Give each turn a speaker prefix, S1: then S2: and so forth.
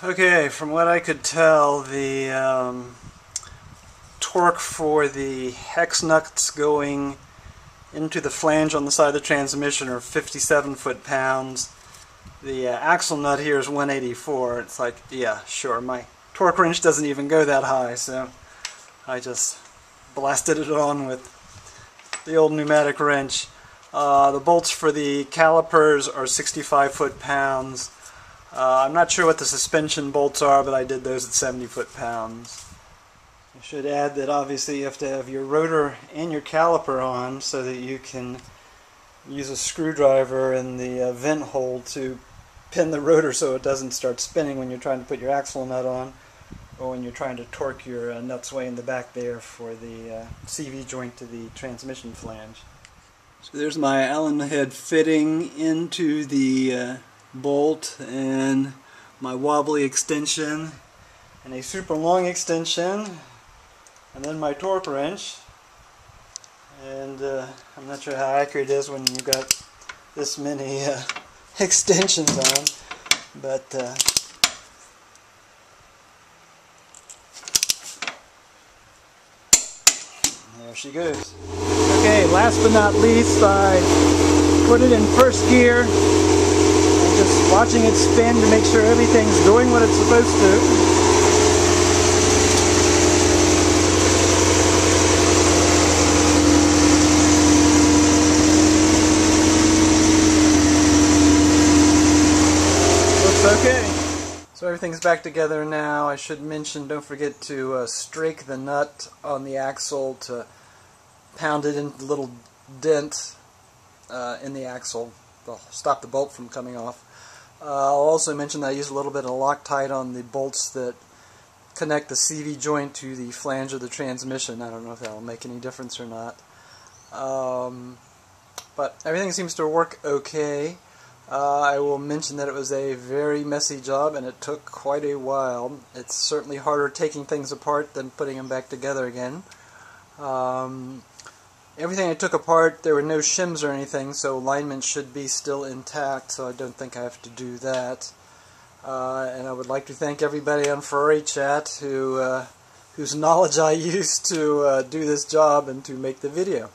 S1: Okay, from what I could tell, the torque for the hex nuts going into the flange on the side of the transmission are 57 foot-pounds. The axle nut here is 184. It's like, yeah, sure, my torque wrench doesn't even go that high, so I just blasted it on with the old pneumatic wrench. The bolts for the calipers are 65 foot-pounds. I'm not sure what the suspension bolts are, but I did those at 70 foot-pounds. I should add that obviously you have to have your rotor and your caliper on so that you can use a screwdriver in the vent hole to pin the rotor so it doesn't start spinning when you're trying to put your axle nut on, or when you're trying to torque your nuts way in the back there for the CV joint to the transmission flange. So there's my Allen head fitting into the bolt, and my wobbly extension, and a super long extension, and then my torque wrench. And I'm not sure how accurate it is when you've got this many extensions on, but there she goes. Okay, last but not least, I put it in first gear. Just watching it spin to make sure everything's doing what it's supposed to. Looks okay. So everything's back together now. I should mention, don't forget to strake the nut on the axle to pound it into the little dent in the axle. They'll stop the bolt from coming off. I'll also mention that I use a little bit of Loctite on the bolts that connect the CV joint to the flange of the transmission. I don't know if that will make any difference or not. But everything seems to work okay. I will mention that it was a very messy job and it took quite a while. It's certainly harder taking things apart than putting them back together again. Everything I took apart, there were no shims or anything, so alignment should be still intact, so I don't think I have to do that. And I would like to thank everybody on Ferrari Chat whose knowledge I used to do this job and to make the video.